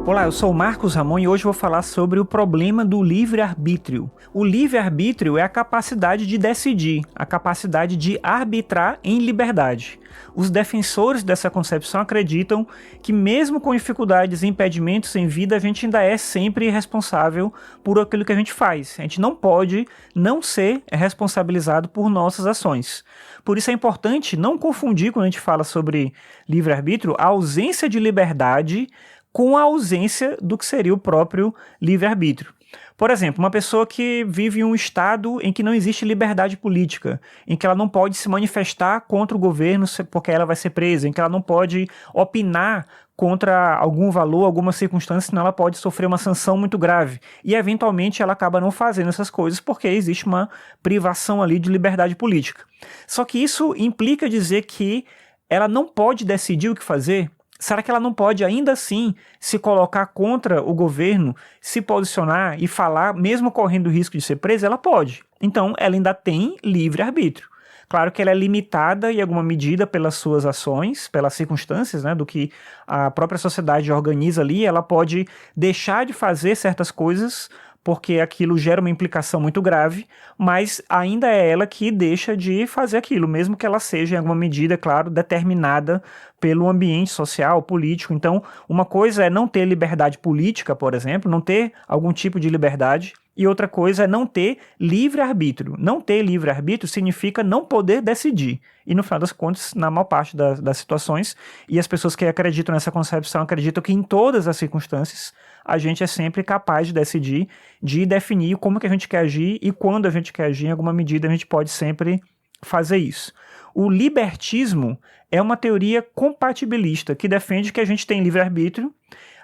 Olá, eu sou o Marcos Ramon e hoje vou falar sobre o problema do livre-arbítrio. O livre-arbítrio é a capacidade de decidir, a capacidade de arbitrar em liberdade. Os defensores dessa concepção acreditam que mesmo com dificuldades e impedimentos em vida, a gente ainda é sempre responsável por aquilo que a gente faz. A gente não pode não ser responsabilizado por nossas ações. Por isso é importante não confundir, quando a gente fala sobre livre-arbítrio, a ausência de liberdade com a ausência do que seria o próprio livre-arbítrio. Por exemplo, uma pessoa que vive em um estado em que não existe liberdade política, em que ela não pode se manifestar contra o governo porque ela vai ser presa, em que ela não pode opinar contra algum valor, alguma circunstância, senão ela pode sofrer uma sanção muito grave. E, eventualmente, ela acaba não fazendo essas coisas porque existe uma privação ali de liberdade política. Só que isso implica dizer que ela não pode decidir o que fazer. Será que ela não pode ainda assim se colocar contra o governo, se posicionar e falar, mesmo correndo o risco de ser presa? Ela pode. Então, ela ainda tem livre-arbítrio. Claro que ela é limitada em alguma medida pelas suas ações, pelas circunstâncias, né, do que a própria sociedade organiza ali. Ela pode deixar de fazer certas coisas porque aquilo gera uma implicação muito grave, mas ainda é ela que deixa de fazer aquilo, mesmo que ela seja, em alguma medida, claro, determinada pelo ambiente social, político. Então, uma coisa é não ter liberdade política, por exemplo, não ter algum tipo de liberdade, e outra coisa é não ter livre-arbítrio. Não ter livre-arbítrio significa não poder decidir. E no final das contas, na maior parte das situações, e as pessoas que acreditam nessa concepção acreditam que em todas as circunstâncias a gente é sempre capaz de decidir, de definir como que a gente quer agir e quando a gente quer agir, em alguma medida a gente pode sempre fazer isso. O libertismo é uma teoria compatibilista que defende que a gente tem livre-arbítrio,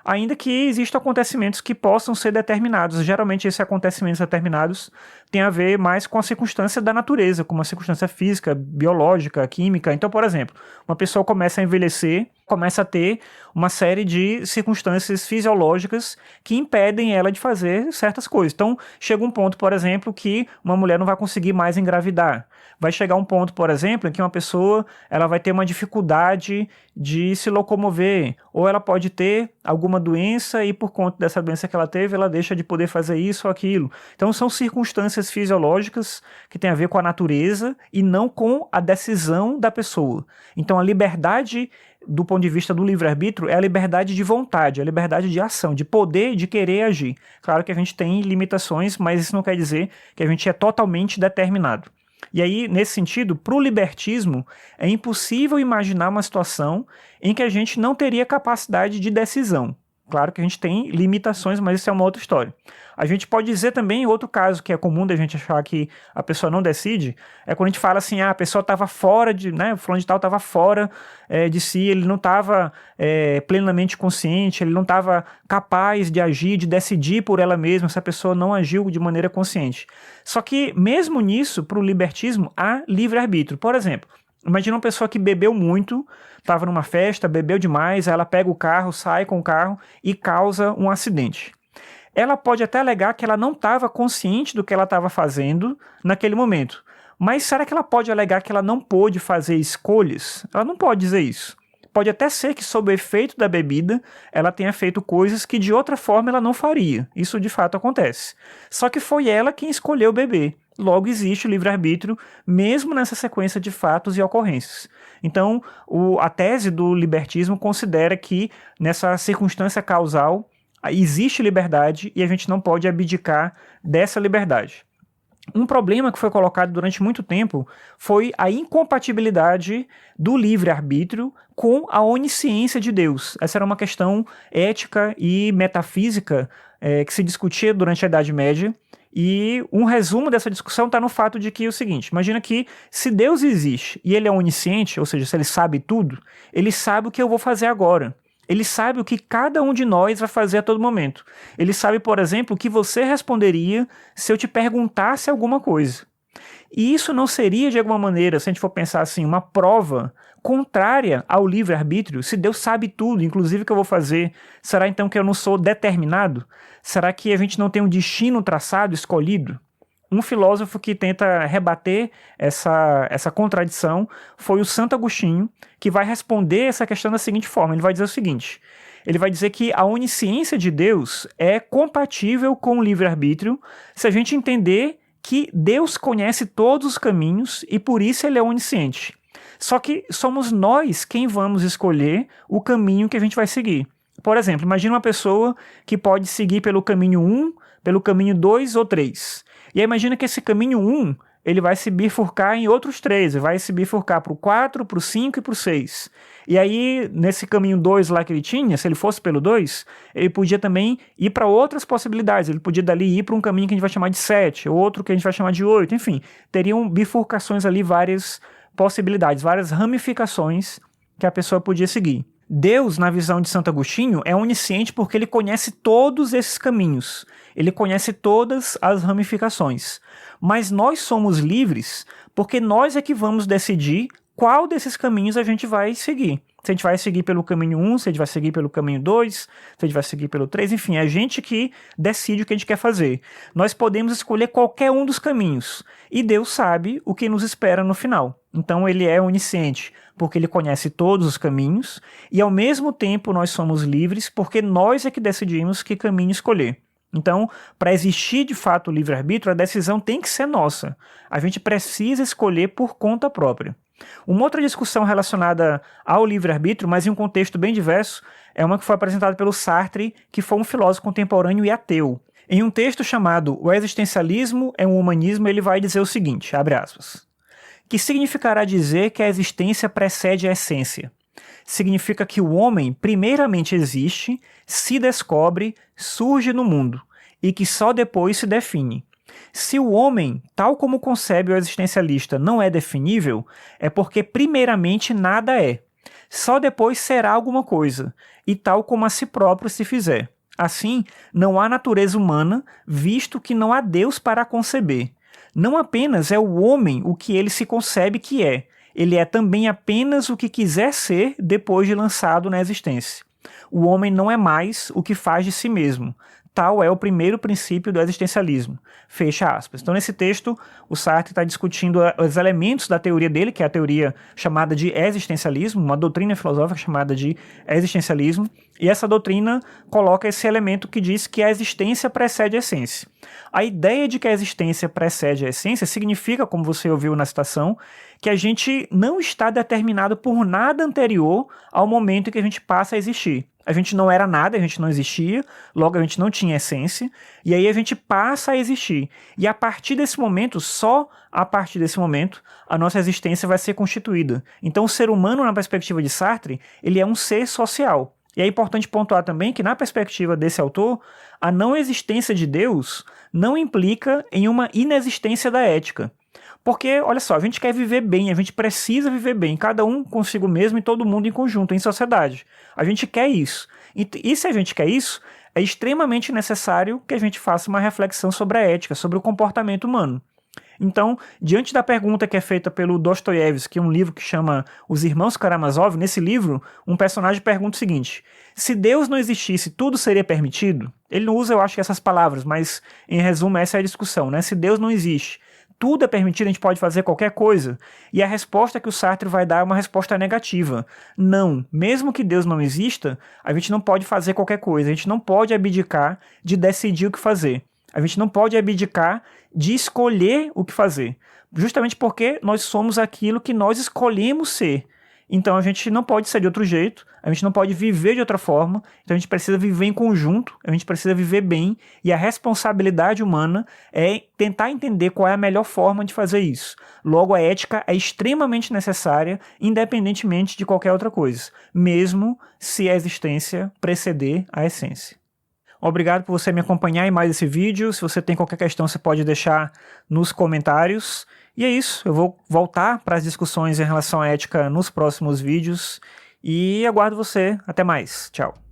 ainda que existam acontecimentos que possam ser determinados. Geralmente esses acontecimentos determinados têm a ver mais com a circunstância da natureza, como a circunstância física, biológica, química. Então, por exemplo, uma pessoa começa a envelhecer, começa a ter uma série de circunstâncias fisiológicas que impedem ela de fazer certas coisas. Então, chega um ponto, por exemplo, que uma mulher não vai conseguir mais engravidar. Vai chegar um ponto, por exemplo, em que uma pessoa ela vai ter uma dificuldade de se locomover, ou ela pode ter alguma doença e por conta dessa doença que ela teve, ela deixa de poder fazer isso ou aquilo. Então são circunstâncias fisiológicas que têm a ver com a natureza e não com a decisão da pessoa. Então a liberdade do ponto de vista do livre-arbítrio é a liberdade de vontade, a liberdade de ação, de poder, de querer agir. Claro que a gente tem limitações, mas isso não quer dizer que a gente é totalmente determinado. E aí, nesse sentido, para o libertismo, é impossível imaginar uma situação em que a gente não teria capacidade de decisão. Claro que a gente tem limitações, mas isso é uma outra história. A gente pode dizer também, outro caso que é comum da gente achar que a pessoa não decide, é quando a gente fala assim, a pessoa estava fora de, né, o fulano de tal estava fora de si, ele não estava plenamente consciente, ele não estava capaz de agir, de decidir por ela mesma, essa pessoa não agiu de maneira consciente. Só que, mesmo nisso, para o libertismo, há livre-arbítrio. Por exemplo, imagina uma pessoa que bebeu muito, estava numa festa, bebeu demais, aí ela pega o carro, sai com o carro e causa um acidente. Ela pode até alegar que ela não estava consciente do que ela estava fazendo naquele momento. Mas será que ela pode alegar que ela não pôde fazer escolhas? Ela não pode dizer isso. Pode até ser que, sob o efeito da bebida, ela tenha feito coisas que de outra forma ela não faria. Isso de fato acontece. Só que foi ela quem escolheu beber. Logo existe o livre-arbítrio, mesmo nessa sequência de fatos e ocorrências. Então, a tese do libertismo considera que, nessa circunstância causal, existe liberdade e a gente não pode abdicar dessa liberdade. Um problema que foi colocado durante muito tempo foi a incompatibilidade do livre-arbítrio com a onisciência de Deus. Essa era uma questão ética e metafísica que se discutia durante a Idade Média. E um resumo dessa discussão está no fato de que é o seguinte, imagina que se Deus existe e ele é onisciente, ou seja, se ele sabe tudo, ele sabe o que eu vou fazer agora. Ele sabe o que cada um de nós vai fazer a todo momento. Ele sabe, por exemplo, o que você responderia se eu te perguntasse alguma coisa. E isso não seria, de alguma maneira, se a gente for pensar assim, uma prova contrária ao livre-arbítrio? Se Deus sabe tudo, inclusive o que eu vou fazer, será então que eu não sou determinado? Será que a gente não tem um destino traçado, escolhido? Um filósofo que tenta rebater essa contradição foi o Santo Agostinho, que vai responder essa questão da seguinte forma. Ele vai dizer o seguinte: Ele vai dizer que a onisciência de Deus é compatível com o livre-arbítrio se a gente entender que Deus conhece todos os caminhos e por isso ele é onisciente. Só que somos nós quem vamos escolher o caminho que a gente vai seguir. Por exemplo, imagine uma pessoa que pode seguir pelo caminho 1, pelo caminho 2 ou 3. E aí imagina que esse caminho 1, ele vai se bifurcar em outros 3, ele vai se bifurcar para o 4, para o 5 e para o 6. E aí, nesse caminho 2 lá que ele tinha, se ele fosse pelo 2, ele podia também ir para outras possibilidades. Ele podia dali ir para um caminho que a gente vai chamar de 7, outro que a gente vai chamar de 8, enfim. Teriam bifurcações ali, várias possibilidades, várias ramificações que a pessoa podia seguir. Deus, na visão de Santo Agostinho, é onisciente porque ele conhece todos esses caminhos. Ele conhece todas as ramificações. Mas nós somos livres porque nós é que vamos decidir qual desses caminhos a gente vai seguir. Se a gente vai seguir pelo caminho 1, se a gente vai seguir pelo caminho 2, se a gente vai seguir pelo 3, enfim, é a gente que decide o que a gente quer fazer. Nós podemos escolher qualquer um dos caminhos e Deus sabe o que nos espera no final. Então ele é onisciente porque ele conhece todos os caminhos e ao mesmo tempo nós somos livres porque nós é que decidimos que caminho escolher. Então, para existir de fato o livre-arbítrio, a decisão tem que ser nossa. A gente precisa escolher por conta própria. Uma outra discussão relacionada ao livre-arbítrio, mas em um contexto bem diverso, é uma que foi apresentada pelo Sartre, que foi um filósofo contemporâneo e ateu. Em um texto chamado O Existencialismo é um Humanismo, ele vai dizer o seguinte, abre aspas, que significará dizer que a existência precede a essência. Significa que o homem primeiramente existe, se descobre, surge no mundo, e que só depois se define. Se o homem, tal como concebe o existencialista, não é definível, é porque primeiramente nada é. Só depois será alguma coisa, e tal como a si próprio se fizer. Assim, não há natureza humana, visto que não há Deus para a conceber. Não apenas é o homem o que ele se concebe que é, ele é também apenas o que quiser ser depois de lançado na existência. O homem não é mais o que faz de si mesmo. Tal é o primeiro princípio do existencialismo. Fecha aspas. Então, nesse texto, o Sartre está discutindo os elementos da teoria dele, que é a teoria chamada de existencialismo, uma doutrina filosófica chamada de existencialismo, e essa doutrina coloca esse elemento que diz que a existência precede a essência. A ideia de que a existência precede a essência significa, como você ouviu na citação, que a gente não está determinado por nada anterior ao momento em que a gente passa a existir. A gente não era nada, a gente não existia, logo a gente não tinha essência, e aí a gente passa a existir. E a partir desse momento, só a partir desse momento, a nossa existência vai ser constituída. Então o ser humano, na perspectiva de Sartre, ele é um ser social. E é importante pontuar também que, na perspectiva desse autor, a não existência de Deus não implica em uma inexistência da ética. Porque, olha só, a gente quer viver bem, a gente precisa viver bem, cada um consigo mesmo e todo mundo em conjunto, em sociedade. A gente quer isso. E se a gente quer isso, é extremamente necessário que a gente faça uma reflexão sobre a ética, sobre o comportamento humano. Então, diante da pergunta que é feita pelo Dostoiévski, um livro que chama Os Irmãos Karamazov, nesse livro, um personagem pergunta o seguinte: se Deus não existisse, tudo seria permitido? Ele não usa, eu acho, essas palavras, mas, em resumo, essa é a discussão, né? Se Deus não existe, tudo é permitido, a gente pode fazer qualquer coisa? E a resposta que o Sartre vai dar é uma resposta negativa. Não, mesmo que Deus não exista, a gente não pode fazer qualquer coisa, a gente não pode abdicar de decidir o que fazer. A gente não pode abdicar de escolher o que fazer, justamente porque nós somos aquilo que nós escolhemos ser. Então a gente não pode ser de outro jeito, a gente não pode viver de outra forma, então a gente precisa viver em conjunto, a gente precisa viver bem, e a responsabilidade humana é tentar entender qual é a melhor forma de fazer isso. Logo, a ética é extremamente necessária, independentemente de qualquer outra coisa, mesmo se a existência preceder a essência. Obrigado por você me acompanhar em mais esse vídeo. Se você tem qualquer questão, você pode deixar nos comentários. E é isso, eu vou voltar para as discussões em relação à ética nos próximos vídeos. E aguardo você. Até mais. Tchau.